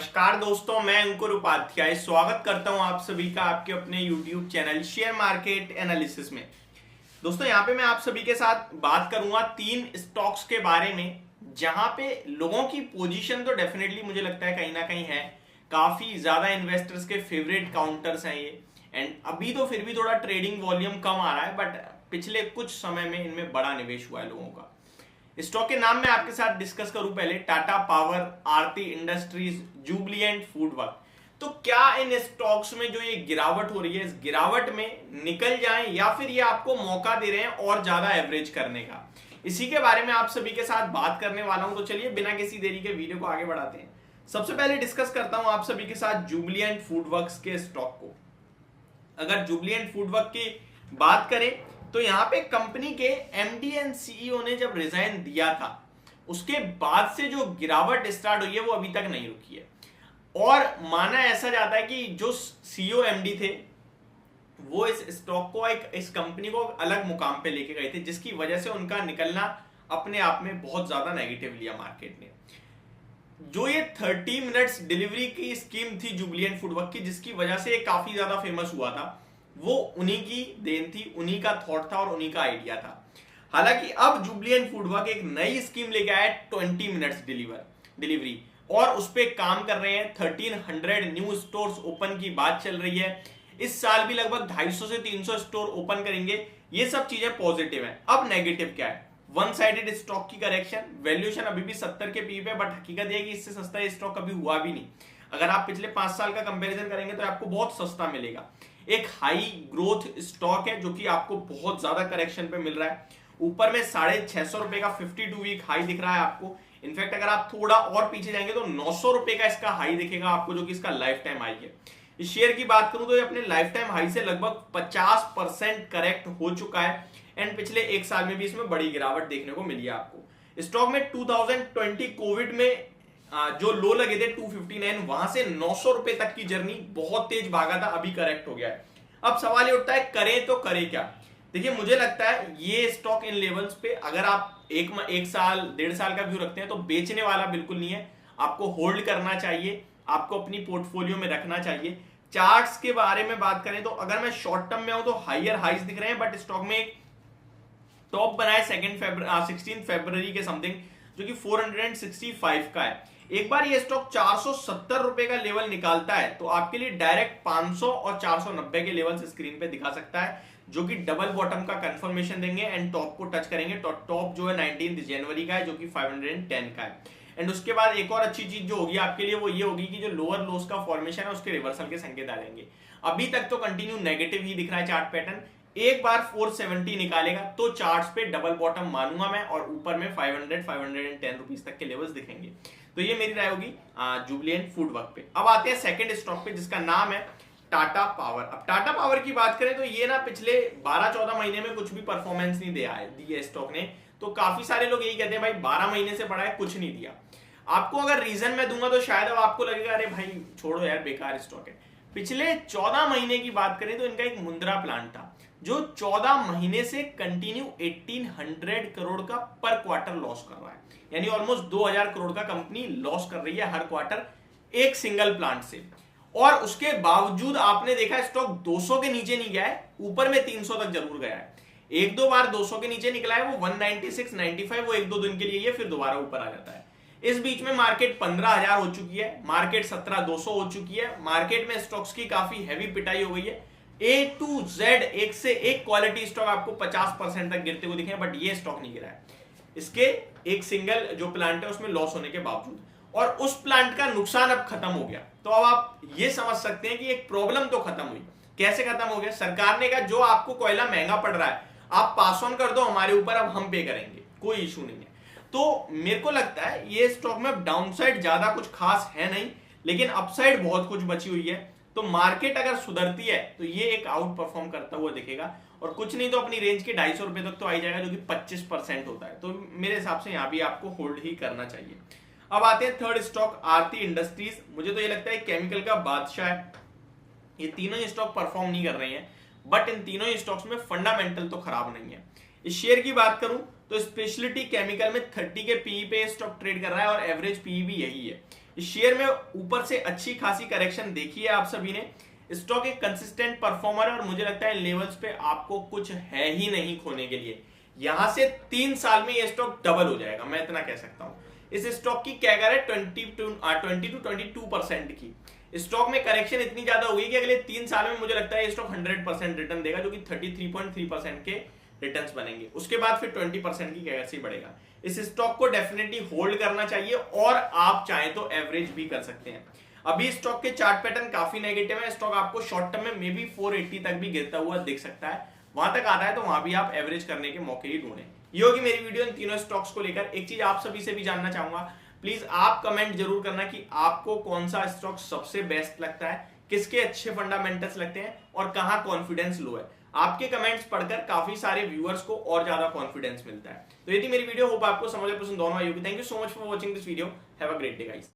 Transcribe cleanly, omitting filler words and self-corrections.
नमस्कार दोस्तों, मैं अंकुर उपाध्याय स्वागत करता हूं आप सभी का आपके अपने YouTube channel share market analysis में। दोस्तों यहां पे मैं आप सभी के साथ बात करूंगा तीन स्टॉक्स के बारे में जहां पे लोगों की पोजीशन तो डेफिनेटली मुझे लगता है कहीं ना कहीं है, काफी ज्यादा इन्वेस्टर्स के फेवरेट काउंटर्स हैं ये। एंड अभी तो फिर भी थोड़ा ट्रेडिंग वॉल्यूम कम आ रहा है, बट पिछले कुछ समय में इनमें बड़ा निवेश हुआ है लोगों का। स्टॉक के नाम मैं आपके साथ डिस्कस करूं पहले, टाटा पावर, आरती इंडस्ट्रीज, जुबलिएंट फूडवर्क। तो क्या इन स्टॉक्स में जो ये गिरावट हो रही है, इस गिरावट में निकल जाएं या फिर ये आपको मौका दे रहे हैं और ज्यादा एवरेज करने का, इसी के बारे में आप सभी के साथ बात करने वाला हूं। तो चलिए बिना किसी देरी के वीडियो को आगे बढ़ाते हैं। सबसे पहले डिस्कस करता हूं आप सभी के साथ जुबलिएंट फूडवर्क्स के स्टॉक को। अगर जुबलिएंट फूडवर्क की बात करें तो यहां पे कंपनी के एमडी एंड सीईओ ने जब रिजाइन दिया था उसके बाद से जो गिरावट स्टार्ट हुई है वो अभी तक नहीं रुकी है। और माना ऐसा जाता है कि जो सीईओ एमडी थे वो इस स्टॉक को इस कंपनी को अलग मुकाम पे लेके गए थे, जिसकी वजह से उनका निकलना अपने आप में बहुत ज्यादा नेगेटिव लिया मार्केट ने। जो ये 30 मिनट्स डिलीवरी की स्कीम थी जुबलिएंट फूडवर्क की, जिसकी वजह से ये काफी ज्यादा फेमस हुआ था, वो उन्हीं की देन थी, उन्हीं का थॉट था और उन्हीं का आइडिया था। हालांकि अब जुबलिएंट फूडवर्क एक नई स्कीम लेके आया है 20 मिनट्स डिलीवरी, और उस पर काम कर रहे हैं। 1300 न्यू स्टोर्स ओपन की बात चल रही है। इस साल भी लगभग 250 से 300 स्टोर ओपन करेंगे। ये सब चीजें पॉजिटिव है। अब नेगेटिव क्या है? वन साइडेड स्टॉक की करेक्शन, वैल्यूएशन अभी भी 70 के पी पे, बट हकीकत यह है कि इससे सस्ता ये स्टॉक कभी हुआ भी नहीं। अगर आप पिछले 5 साल का कंपैरिजन करेंगे तो आपको बहुत सस्ता मिलेगा। एक हाई ग्रोथ स्टॉक है जो कि आपको बहुत ज्यादा करेक्शन पे मिल रहा है। ऊपर में 650 रुपए का 52 वीक हाई दिख रहा है आपको। इनफैक्ट अगर आप थोड़ा और पीछे जाएंगे तो 900 रुपए का इसका हाई दिखेगा आपको, जो कि इसका लाइफ टाइम हाई है। इस शेयर की बात करूं तो ये अपने लाइफ टाइम हाई से लगभग 50% करेक्ट हो चुका है। एंड पिछले एक साल में भी इसमें बड़ी गिरावट देखने को मिली है आपको। स्टॉक में 2020 कोविड में जो लो लगे थे 259, वहां से 900 रुपए तक की जर्नी बहुत तेज भागा था, अभी करेक्ट हो गया है। अब सवाल ये उठता है करें तो करें क्या? देखिए मुझे लगता है ये स्टॉक इन लेवल्स पे अगर आप एक साल 1.5 साल का व्यू रखते हैं तो बेचने वाला बिल्कुल नहीं है। आपको होल्ड करना चाहिए, आपको अपनी पोर्टफोलियो में रखना चाहिए। चार्ट्स के बारे में बात करें तो अगर मैं शॉर्ट टर्म में हूं तो हायर हाइज दिख रहे हैं, बट स्टॉक में एक टॉप बना है 16 फरवरी के समथिंग, जो कि 465 का है। एक बार ये स्टॉक 470 रुपए का लेवल निकालता है तो आपके लिए डायरेक्ट 500 और 490 के लेवल्स स्क्रीन पे दिखा सकता है, जो कि डबल बॉटम का कंफर्मेशन देंगे एंड टॉप को टच करेंगे। टॉप जो है 19 जनवरी का है, जो कि 510 का है। एंड उसके बाद एक और अच्छी चीज जो होगी आपके लिए वो ये होगी कि जो लोअर लोस का फॉर्मेशन है उसके रिवर्सल के संकेत आ जाएंगे। अभी तक तो कंटिन्यू नेगेटिव ही दिख रहा है चार्ट पैटर्न। एक बार 470 निकालेगा तो चार्ट्स पे डबल बॉटम मानूंगा मैं, और ऊपर में 510 रुपीज तक के लेवल्स दिखेंगे। तो ये मेरी राय होगी जुबलिएंट फूडवर्क पे। अब आते हैं सेकंड स्टॉक पे जिसका नाम है टाटा पावर। अब टाटा पावर की बात करें तो ये ना पिछले 12-14 महीने में कुछ भी परफॉर्मेंस नहीं दी है स्टॉक ने। तो काफी सारे लोग यही कहते हैं भाई 12 महीने से पड़ा है, कुछ नहीं दिया। आपको अगर रीजन मैं दूंगा तो शायद अब आपको लगेगा अरे भाई छोड़ो यार, बेकार स्टॉक है। पिछले 14 महीने की बात करें तो इनका एक मुंद्रा प्लांट था जो 14 महीने से कंटिन्यू 1800 करोड़ का पर क्वार्टर लॉस कर रहा है। यानी ऑलमोस्ट 2000 करोड़ का कंपनी लॉस कर रही है हर क्वार्टर एक सिंगल प्लांट से। और उसके बावजूद आपने देखा स्टॉक 200 के नीचे नहीं गया है, ऊपर में 300 तक जरूर गया है। एक दो बार 200 के नीचे निकला है, वो 196, 95 वो एक दो दिन के लिए फिर दोबारा ऊपर आ जाता है। इस बीच में मार्केट 15,000 हो चुकी है, मार्केट 17,200 हो चुकी है। मार्केट में स्टॉक्स की काफी हैवी पिटाई हो गई है। A to Z एक से एक क्वालिटी स्टॉक आपको 50% तक गिरते हुए दिखे, बट ये स्टॉक नहीं गिरा है। इसके एक सिंगल जो प्लांट है उसमें लॉस होने के बावजूद, और उस प्लांट का नुकसान अब खत्म हो गया। तो अब आप ये समझ सकते हैं कि एक प्रॉब्लम तो खत्म हुई। कैसे खत्म हो गया? सरकार ने कहा जो आपको कोयला महंगा पड़ रहा है आप पास ऑन कर दो हमारे ऊपर, अब हम पे करेंगे, कोई इशू नहीं है। तो मेरे को लगता है ये स्टॉक में डाउनसाइड ज्यादा कुछ खास है नहीं, लेकिन अपसाइड बहुत कुछ बची हुई है। तो मार्केट अगर सुधरती है तो ये एक आउट परफॉर्म करता हुआ दिखेगा, और कुछ नहीं तो अपनी रेंज के 250 रुपए तक तो आ जाएगा, जो कि 25% होता है। तो मेरे हिसाब से यहां भी आपको होल्ड ही करना चाहिए। अब आते हैं थर्ड स्टॉक आरती इंडस्ट्रीज। मुझे तो ये लगता है केमिकल का बादशाह है। ये तीनों ही स्टॉक परफॉर्म नहीं कर रहे हैं, बट इन तीनों ही स्टॉक्स में फंडामेंटल तो खराब नहीं है। इस शेयर की बात करूं तो स्पेशलिटी केमिकल में 30 के पीई पे स्टॉक ट्रेड कर रहा है और एवरेज पीई भी यही है। इस शेयर में ऊपर से अच्छी खासी करेक्शन देखी है आप सभी ने। स्टॉक एक कंसिस्टेंट परफॉर्मर है और मुझे लगता है लेवल्स पे आपको कुछ है ही नहीं खोने के लिए। यहां से 3 साल में ये स्टॉक डबल हो जाएगा, मैं इतना कह सकता हूं। इस स्टॉक की कैगर है 20 टू 22% की। स्टॉक में करेक्शन इतनी ज्यादा हुई कि अगले 3 साल में मुझे लगता है ये स्टॉक 100% रिटर्न देगा, जो कि 33.3% के रिटर्न्स बनेंगे। उसके बाद फिर 20% की कैगर से बढ़ेगा। इस स्टॉक को डेफिनेटली होल्ड करना चाहिए और आप चाहें तो एवरेज भी कर सकते हैं। अभी स्टॉक के चार्ट पैटर्न काफी नेगेटिव है। स्टॉक आपको शॉर्ट टर्म में मे बी 480 तक भी गिरता हुआ दिख सकता है। वहां तक आता है तो वहां भी आप एवरेज करने के मौके ही ढूंढें। ये होगी मेरी वीडियो इन तीनों स्टॉक्स को लेकर। एक चीज आप सभी से भी जानना चाहूंगा, प्लीज आप कमेंट जरूर करना कि आपको कौन सा स्टॉक सबसे बेस्ट लगता है, किसके अच्छे फंडामेंटल्स लगते हैं और कहां कॉन्फिडेंस लो है। आपके कमेंट्स पढ़कर काफी सारे व्यूअर्स को और ज्यादा कॉन्फिडेंस मिलता है। तो ये थी मेरी वीडियो, होप आपको समझ पसंद दोनों आई होगी। Thank you so much for watching this video. Have a great day guys.